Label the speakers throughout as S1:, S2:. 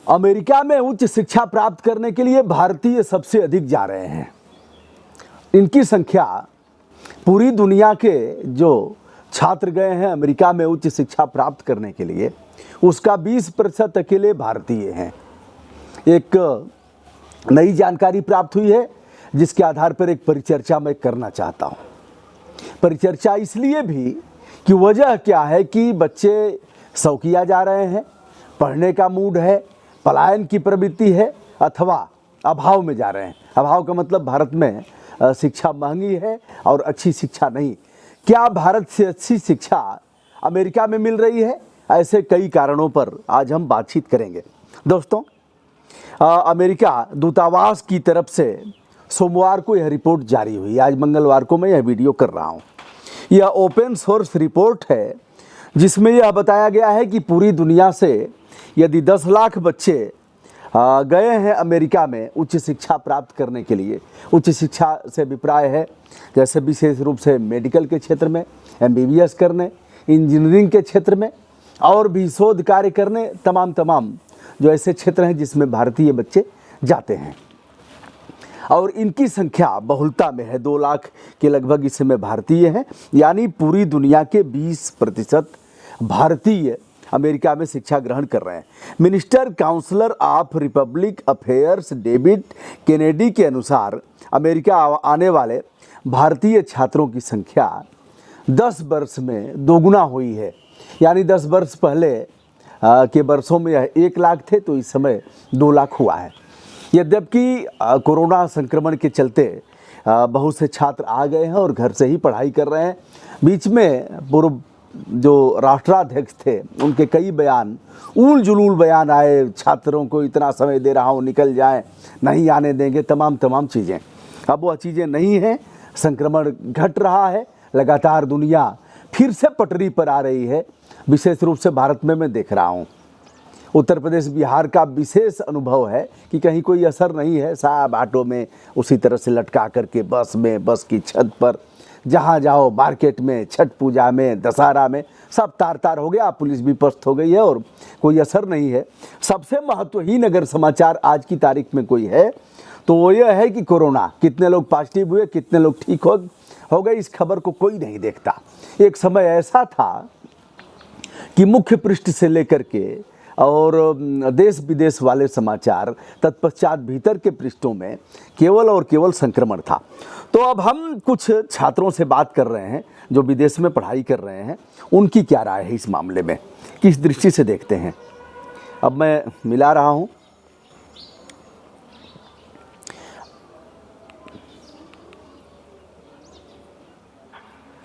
S1: America में उच्च शिक्षा प्राप्त करने के लिए भारतीय सबसे अधिक जा रहे हैं। इनकी संख्या पूरी दुनिया के जो छात्र गए हैं अमेरिका में उच्च शिक्षा प्राप्त करने के लिए, उसका 20% अकेले भारतीय हैं। एक नई जानकारी प्राप्त हुई है जिसके आधार पर एक परिचर्चा मैं करना चाहता हूँ। परिचर्चा इसलिए भी कि वजह क्या है कि बच्चे शौकिया जा रहे हैं, पढ़ने का मूड है, पलायन की प्रवृत्ति है, अथवा अभाव में जा रहे हैं। अभाव का मतलब भारत में शिक्षा महंगी है और अच्छी शिक्षा नहीं। क्या भारत से अच्छी शिक्षा अमेरिका में मिल रही है? ऐसे कई कारणों पर आज हम बातचीत करेंगे। दोस्तों, अमेरिका दूतावास की तरफ से सोमवार को यह रिपोर्ट जारी हुई। आज मंगलवार को मैं यह वीडियो कर रहा हूँ। यह ओपन सोर्स रिपोर्ट है जिसमें यह बताया गया है कि पूरी दुनिया से यदि 10 लाख बच्चे गए हैं अमेरिका में उच्च शिक्षा प्राप्त करने के लिए। उच्च शिक्षा से अभिप्राय है जैसे विशेष रूप से मेडिकल के क्षेत्र में, MBBS करने, इंजीनियरिंग के क्षेत्र में और भी शोध कार्य करने, तमाम जो ऐसे क्षेत्र हैं जिसमें भारतीय बच्चे जाते हैं। और इनकी संख्या बहुलता में है, 2 लाख के लगभग इस समय भारतीय हैं। यानी पूरी दुनिया के 20% भारतीय अमेरिका में शिक्षा ग्रहण कर रहे हैं। Minister counsellor of republic affairs David Kennedy के अनुसार अमेरिका आने वाले भारतीय छात्रों की संख्या 10 वर्ष में दोगुना हुई है। यानी 10 वर्ष पहले के वर्षों में यह 1 लाख थे, तो इस समय 2 लाख हुआ है। यद्यपि कोरोना संक्रमण के चलते बहुत से छात्र आ गए हैं और घर से ही पढ़ाई कर रहे हैं। बीच में पूर्व जो राष्ट्राध्यक्ष थे उनके कई बयान, उल जुलूल बयान आए, छात्रों को इतना समय दे रहा हूँ, निकल जाएं, नहीं आने देंगे, तमाम चीज़ें। अब वह चीज़ें नहीं हैं। संक्रमण घट रहा है, लगातार दुनिया फिर से पटरी पर आ रही है। विशेष रूप से भारत में मैं देख रहा हूँ, उत्तर प्रदेश बिहार का विशेष अनुभव है कि कहीं कोई असर नहीं है। साहब ऑटो में उसी तरह से लटका करके, बस में, बस की छत पर, जहाँ जाओ, मार्केट में, छठ पूजा में, दशहरा में, सब तार हो गया। पुलिस भी पस्त हो गई है और कोई असर नहीं है। सबसे महत्वहीन अगर समाचार आज की तारीख में कोई है तो वो यह है कि कोरोना, कितने लोग पॉजिटिव हुए, कितने लोग ठीक हो गए, इस खबर को कोई नहीं देखता। एक समय ऐसा था कि मुख्य पृष्ठ से लेकर के और देश विदेश वाले समाचार, तत्पश्चात भीतर के पृष्ठों में केवल और केवल संक्रमण था। तो अब हम कुछ छात्रों से बात कर रहे हैं जो विदेश में पढ़ाई कर रहे हैं। उनकी क्या राय है इस मामले में, किस दृष्टि से देखते हैं। अब मैं मिला रहा हूं।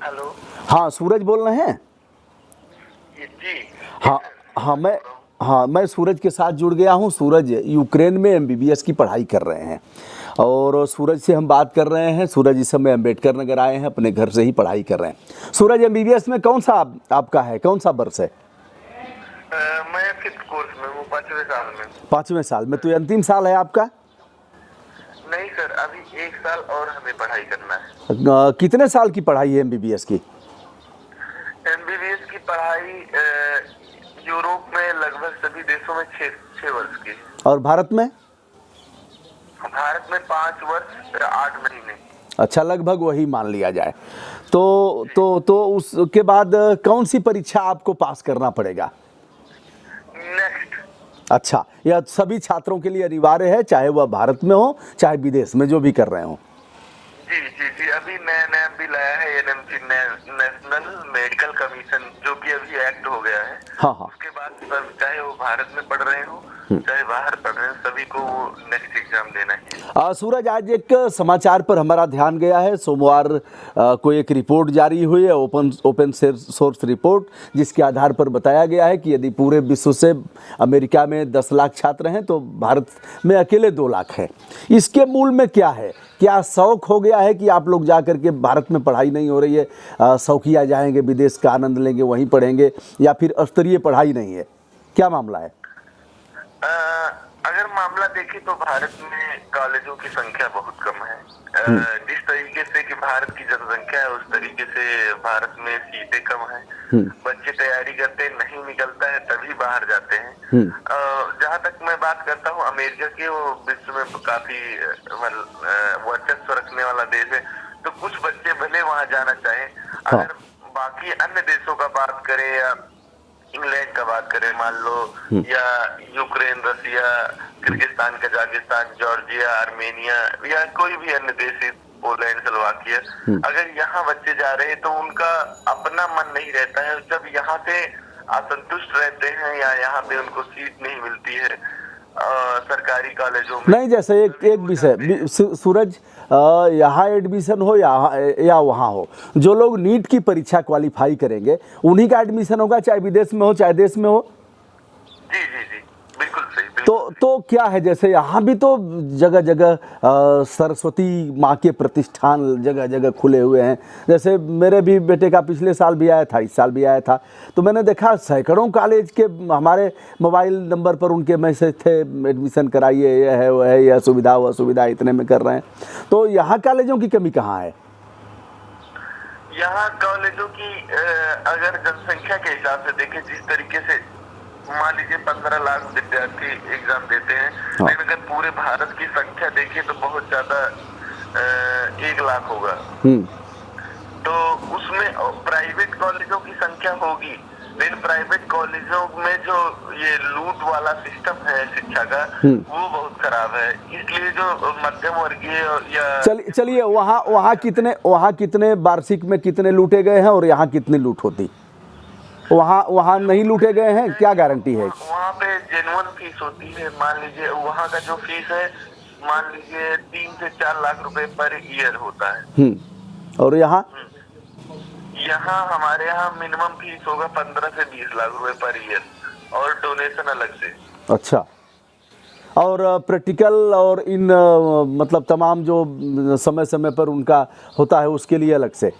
S2: हेलो।
S1: हाँ, सूरज बोल रहे हैं?
S2: जी।
S1: हाँ, मैं सूरज के साथ जुड़ गया हूँ। सूरज यूक्रेन में MBBS की पढ़ाई कर रहे हैं और सूरज से हम बात कर रहे हैं। सूरज इस समय अम्बेडकर नगर आए हैं, अपने घर से ही पढ़ाई कर रहे हैं। सूरज, MBBS में कौन सा आपका है, कौन सा वर्ष है?
S2: मैं 5th कोर्स में हूँ, 5वें साल में।
S1: 5वें साल में, तो ये अंतिम साल है आपका?
S2: नहीं सर, अभी 1 साल और हमें पढ़ाई करना है।
S1: कितने साल की पढ़ाई है MBBS की?
S2: MBBS की पढ़ाई यूरोप में लगभग सभी देशों में 6 वर्ष की है।
S1: और भारत में?
S2: भारत में 5 वर्ष 8 महीने।
S1: अच्छा, लगभग वही मान लिया जाए। तो उसके बाद कौन सी परीक्षा आपको पास करना पड़ेगा?
S2: नेक्स्ट।
S1: अच्छा, यह सभी छात्रों के लिए अनिवार्य है, चाहे वह भारत में हो चाहे विदेश में, जो भी कर रहे हो?
S2: जी, अभी नया भी लाया है NMC, नेशनल मेडिकल कमीशन, जो कि अभी एक्ट हो गया है।
S1: हाँ।
S2: उसके बाद सब, चाहे वो भारत में पढ़ रहे हो चाहे बाहर पढ़ रहे हो, सभी को नेक्स्ट एग्जाम देना है।
S1: सूरज, आज एक समाचार पर हमारा ध्यान गया है। सोमवार को एक रिपोर्ट जारी हुई है, ओपन सोर्स रिपोर्ट, जिसके आधार पर बताया गया है कि यदि पूरे विश्व से अमेरिका में 10 लाख छात्र हैं तो भारत में अकेले 2 लाख हैं। इसके मूल में क्या है? क्या शौक हो गया है कि आप लोग जा करके, भारत में पढ़ाई नहीं हो रही है, शौकिया जाएंगे, विदेश का आनंद लेंगे, वहीं पढ़ेंगे, या फिर स्तरीय पढ़ाई नहीं है? क्या मामला है?
S2: अगर मामला देखें तो भारत में कॉलेजों की संख्या बहुत कम है। जिस तरीके से कि भारत की जनसंख्या है उस तरीके से भारत में सीटें कम है। बच्चे तैयारी करते हैं, नहीं निकलता है तभी बाहर जाते हैं। जहाँ तक मैं बात करता हूँ अमेरिका की, वो विश्व में काफी वर्चस्व रखने वाला देश है, तो कुछ बच्चे भले वहाँ जाना चाहें। अगर बाकी अन्य देशों का बात करें या इंग्लैंड का बात करें मान लो, या यूक्रेन, रसिया, किर्गिस्तान, कजाकिस्तान, जॉर्जिया, आर्मेनिया या कोई भी अन्य देश, पोलैंड, स्लोवाकिया, अगर यहाँ बच्चे जा रहे हैं तो उनका अपना मन नहीं रहता है। जब यहाँ से असंतुष्ट रहते हैं या यहाँ पे उनको सीट नहीं मिलती है सरकारी कॉलेजों में,
S1: नहीं जैसे एक विषय सूरज, यहाँ एडमिशन हो या वहाँ हो, जो लोग नीट की परीक्षा क्वालिफाई करेंगे उन्हीं का एडमिशन होगा, चाहे विदेश में हो चाहे देश में हो।
S2: जी जी जी, बिल्कुल सही।
S1: तो क्या है, जैसे यहाँ भी तो जगह जगह सरस्वती माँ के प्रतिष्ठान जगह जगह खुले हुए हैं। जैसे मेरे भी बेटे का पिछले साल भी आया था, इस साल भी आया था, तो मैंने देखा सैकड़ों कॉलेज के हमारे मोबाइल नंबर पर उनके मैसेज थे, एडमिशन कराइए, यह है वह है, यह सुविधा वह सुविधा, इतने में कर रहे हैं। तो यहाँ कॉलेजों की कमी कहाँ है?
S2: यहाँ कॉलेजों की अगर जनसंख्या के हिसाब से देखें, जिस तरीके से मान लीजिए 15 लाख विद्यार्थी एग्जाम देते हैं, लेकिन अगर पूरे भारत की संख्या देखिए तो बहुत ज्यादा 1 लाख होगा। तो उसमें प्राइवेट कॉलेजों की संख्या होगी, लेकिन प्राइवेट कॉलेजों में जो ये लूट वाला सिस्टम है शिक्षा का, वो बहुत खराब है। इसलिए जो मध्यम वर्गीय या
S1: चलिए वहाँ कितने वार्षिक में कितने लूटे गए हैं और यहाँ कितनी लूट होती? वहाँ नहीं लूटे गए हैं, क्या गारंटी है?
S2: वहाँ पे जेन्युइन फीस होती है। मान लीजिए वहाँ का जो फीस है, मान लीजिए 3 से 4 लाख रुपए पर ईयर होता है।
S1: और यहाँ
S2: हमारे यहाँ मिनिमम फीस होगा 15 से 20 लाख रुपए पर ईयर, और डोनेशन अलग से।
S1: अच्छा, और प्रैक्टिकल और इन मतलब तमाम जो समय समय पर उनका होता है उसके लिए अलग से?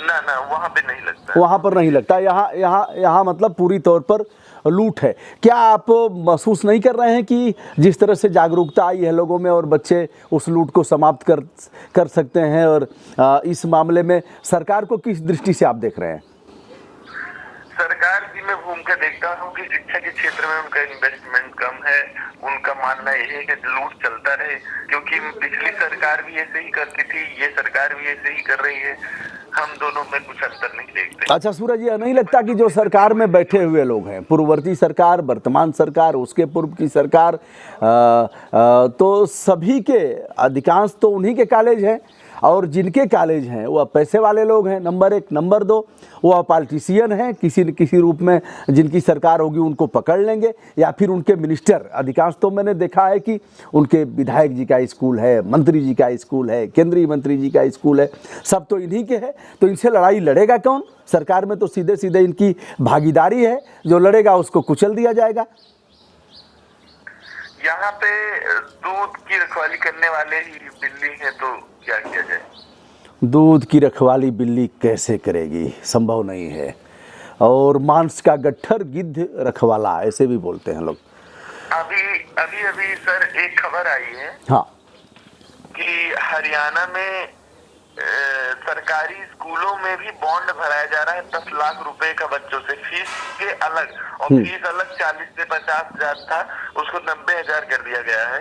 S2: ना वहाँ पे नहीं लगता।
S1: वहाँ पर नहीं लगता। यहाँ मतलब पूरी तौर पर लूट है। क्या आप महसूस नहीं कर रहे हैं कि जिस तरह से जागरूकता आई है लोगों में और बच्चे उस लूट को समाप्त कर सकते हैं, और इस मामले में सरकार को किस दृष्टि से आप देख रहे हैं?
S2: सरकार की मैं भूमिका देखता हूँ कि शिक्षा के क्षेत्र में उनका इन्वेस्टमेंट कम है। उनका मानना यह है कि लूट चलता रहे, क्योंकि पिछली सरकार भी ऐसे ही करती थी, ये सरकार भी ऐसे ही कर रही है। हम दोनों में कुछ अंतर नहीं देखते।
S1: अच्छा सूरज, ये नहीं लगता कि जो सरकार में बैठे हुए लोग हैं, पूर्ववर्ती सरकार, वर्तमान सरकार, उसके पूर्व की सरकार, तो सभी के अधिकांश तो उन्हीं के कॉलेज हैं, और जिनके कॉलेज हैं वह पैसे वाले लोग हैं, नंबर 1। नंबर 2, वह पॉलिटिशियन हैं, किसी न किसी रूप में जिनकी सरकार होगी उनको पकड़ लेंगे, या फिर उनके मिनिस्टर। अधिकांश तो मैंने देखा है कि उनके विधायक जी का स्कूल है, मंत्री जी का स्कूल है, केंद्रीय मंत्री जी का स्कूल है, सब तो इन्हीं के हैं। तो इनसे लड़ाई लड़ेगा कौन? सरकार में तो सीधे सीधे इनकी भागीदारी है, जो लड़ेगा उसको कुचल दिया जाएगा।
S2: यहाँ पे दूध की रखवाली करने वाले ही बिल्ली है, तो क्या किया जाए? दूध
S1: की रखवाली बिल्ली कैसे करेगी? संभव नहीं है। और मांस का गट्ठर गिद्ध रखवाला, ऐसे भी बोलते हैं लोग। अभी
S2: सर एक खबर आई है,
S1: हाँ,
S2: कि हरियाणा में सरकारी स्कूलों में भी बॉन्ड भराया जा रहा है 10 लाख रुपए का बच्चों से, फीस के अलग। और फीस अलग 40 से 50 हजार था, उसको 90 हजार कर दिया गया है।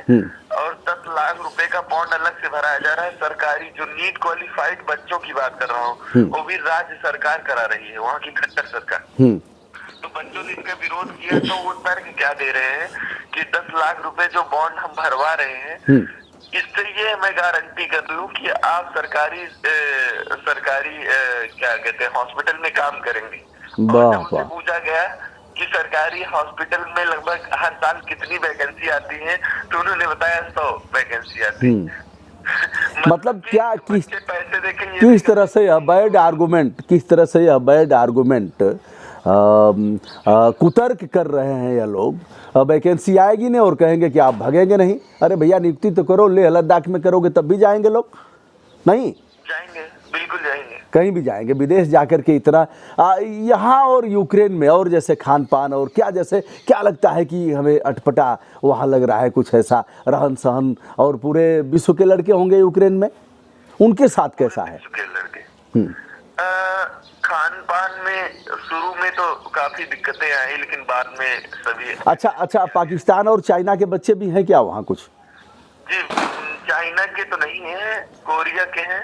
S2: और 10 लाख रुपए का बॉन्ड अलग से भराया जा रहा है। सरकारी जो नीट क्वालिफाइड बच्चों की बात कर रहा हूँ, वो भी राज्य सरकार करा रही है, वहाँ की खट्टर सरकार। तो बच्चों ने इनका विरोध किया, तो वो तर्क क्या दे रहे हैं कि 10 लाख रुपए जो बॉन्ड हम भरवा रहे हैं, इससे ये मैं गारंटी कर लूं कि आप सरकारी क्या कहते हैं हॉस्पिटल में काम करेंगे। और जब उनसे पूछा गया कि सरकारी हॉस्पिटल में लगभग हर साल कितनी वैकेंसी आती है, तो उन्होंने बताया 100 वैकेंसी आती है।
S1: मतलब क्या
S2: पैसे देखेंगे,
S1: किस तरह से यह बैड आर्गुमेंट कुतर्क कर रहे हैं ये लोग। वैकेंसी आएगी नहीं और कहेंगे कि आप भगेंगे नहीं। अरे भैया नियुक्ति तो करो, लेह लद्दाख में करोगे तब भी जाएंगे लोग? नहीं
S2: जाएंगे, बिल्कुल जाएंगे,
S1: कहीं भी जाएंगे। विदेश जाकर के इतना यहाँ और यूक्रेन में, और जैसे खान पान और क्या लगता है कि हमें अटपटा वहाँ लग रहा है, कुछ ऐसा रहन सहन, और पूरे विश्व के लड़के होंगे यूक्रेन में, उनके साथ कैसा है?
S2: के लड़के खान पान में शुरू में तो काफी दिक्कतें आई, लेकिन बाद में सभी
S1: अच्छा, पाकिस्तान और चाइना के बच्चे भी हैं क्या वहाँ कुछ?
S2: जी, चाइना के तो नहीं है, कोरिया के हैं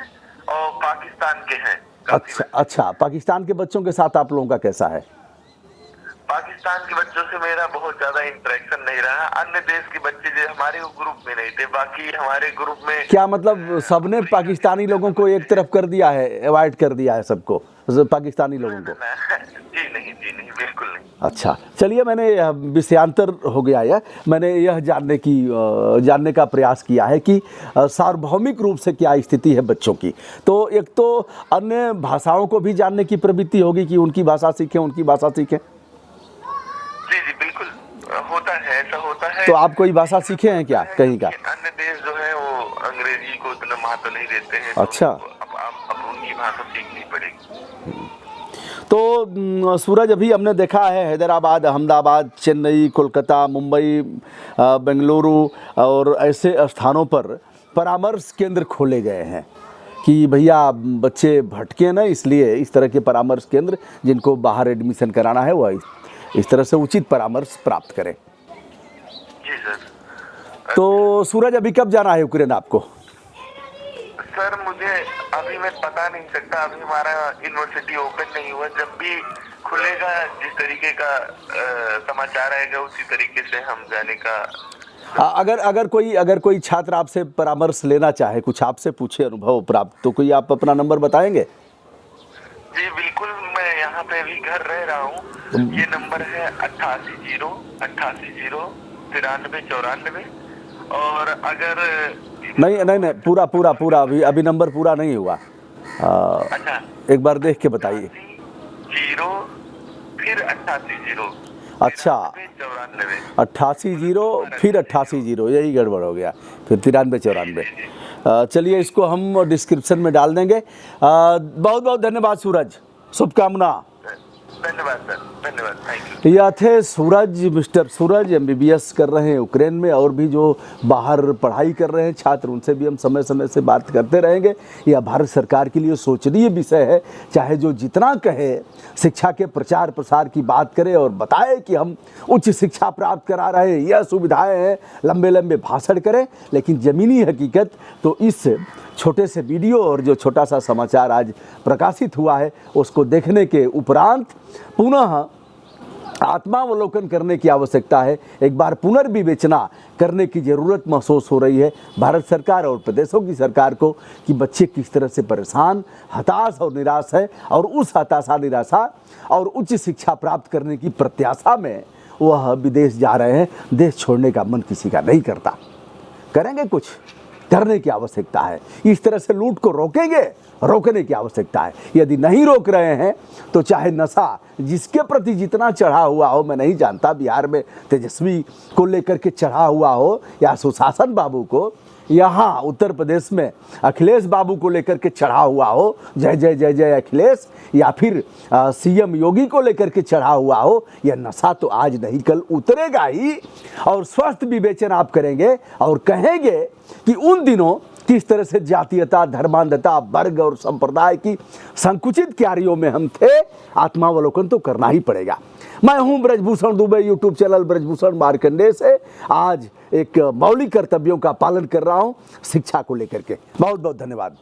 S2: और पाकिस्तान के हैं।
S1: अच्छा, पाकिस्तान के बच्चों के साथ आप लोगों का कैसा है?
S2: पाकिस्तान के बच्चों से मेरा बहुत ज्यादा इंटरेक्शन नहीं रहा। अन्य देश के बच्चे जो हमारे ग्रुप में नहीं थे, बाकी हमारे ग्रुप में
S1: क्या मतलब सबने पाकिस्तानी लोगों को एक तरफ कर दिया है, अवॉइड कर दिया है सबको, पाकिस्तानी लोगों को?
S2: जी नहीं, बिल्कुल नहीं।
S1: अच्छा, चलिए, मैंने विषयांतर हो गया है। मैंने यह जानने का प्रयास किया है कि सार्वभौमिक रूप से क्या स्थिति है बच्चों की। तो एक तो अन्य भाषाओं को भी जानने की प्रवृत्ति होगी कि उनकी भाषा सीखें।
S2: जी बिल्कुल होता है, ऐसा होता है।
S1: तो आप कोई भाषा सीखे हैं क्या कहीं का?
S2: अन्य देश जो है वो अंग्रेजी को इतना महत्व नहीं देते हैं।
S1: अच्छा,
S2: अब उनकी भाषा सीखनी पड़ेगी।
S1: तो सूरज, अभी हमने देखा है हैदराबाद, अहमदाबाद, चेन्नई, कोलकाता, मुंबई, बेंगलुरु और ऐसे स्थानों पर परामर्श केंद्र खोले गए हैं कि भैया बच्चे भटके ना, इसलिए इस तरह के परामर्श केंद्र जिनको बाहर एडमिशन कराना है वह इस तरह से उचित परामर्श प्राप्त करें।
S2: जी सर।
S1: तो सूरज, अभी कब जाना है यूक्रेन आपको?
S2: सर मुझे अभी मैं बता नहीं सकता, अभी हमारा यूनिवर्सिटी ओपन नहीं हुआ। जब भी खुलेगा, जिस तरीके का समाचार आएगा उसी तरीके से हम जाने का।
S1: अगर कोई छात्र आपसे परामर्श लेना चाहे, कुछ आपसे पूछे अनुभव प्राप्त, तो कोई आप अपना नंबर बताएंगे?
S2: जी बिल्कुल, मैं यहाँ पे अभी घर रह रहा हूँ। ये नंबर है 88080994 और अगर
S1: नहीं, पूरा अभी नंबर पूरा नहीं हुआ।
S2: अच्छा,
S1: एक बार देख के बताइए।
S2: 0 फिर 88
S1: अच्छा, 88 फिर 88, यही गड़बड़ हो गया, फिर 9394। चलिए, इसको हम डिस्क्रिप्शन में डाल देंगे। बहुत बहुत धन्यवाद सूरज, शुभकामना।
S2: धन्यवाद सर, धन्यवाद, थैंक यू।
S1: यह थे सूरज, मिस्टर सूरज, MBBS कर रहे हैं यूक्रेन में, और भी जो बाहर पढ़ाई कर रहे हैं छात्र, उनसे भी हम समय समय से बात करते रहेंगे। यह भारत सरकार के लिए सोचनीय विषय है, चाहे जो जितना कहे, शिक्षा के प्रचार प्रसार की बात करे और बताए कि हम उच्च शिक्षा प्राप्त करा रहे हैं, यह सुविधाएं हैं, लंबे लंबे भाषण करें, लेकिन ज़मीनी हकीकत तो इस छोटे से वीडियो और जो छोटा सा समाचार आज प्रकाशित हुआ है, उसको देखने के उपरांत पुनः आत्मावलोकन करने की आवश्यकता है। एक बार पुनर्विवेचना करने की ज़रूरत महसूस हो रही है भारत सरकार और प्रदेशों की सरकार को कि बच्चे किस तरह से परेशान, हताश और निराश है, और उस हताशा, निराशा और उच्च शिक्षा प्राप्त करने की प्रत्याशा में वह विदेश जा रहे हैं। देश छोड़ने का मन किसी का नहीं करता। करेंगे, कुछ करने की आवश्यकता है। इस तरह से लूट को रोकने की आवश्यकता है। यदि नहीं रोक रहे हैं तो चाहे नशा जिसके प्रति जितना चढ़ा हुआ हो, मैं नहीं जानता बिहार में तेजस्वी को लेकर के चढ़ा हुआ हो या सुशासन बाबू को, यहाँ उत्तर प्रदेश में अखिलेश बाबू को लेकर के चढ़ा हुआ हो, जय जय जय जय अखिलेश, या फिर CM योगी को लेकर के चढ़ा हुआ हो, यह नशा तो आज नहीं कल उतरेगा ही। और स्वस्थ विवेचन आप करेंगे और कहेंगे कि उन दिनों किस तरह से जातीयता, धर्मांधता, वर्ग और संप्रदाय की संकुचित क्यारियों में हम थे। आत्मावलोकन तो करना ही पड़ेगा। मैं हूं ब्रजभूषण दुबे, यूट्यूब चैनल ब्रजभूषण मार्कंडेय से आज एक मौलिक कर्तव्यों का पालन कर रहा हूं शिक्षा को लेकर के। बहुत बहुत धन्यवाद।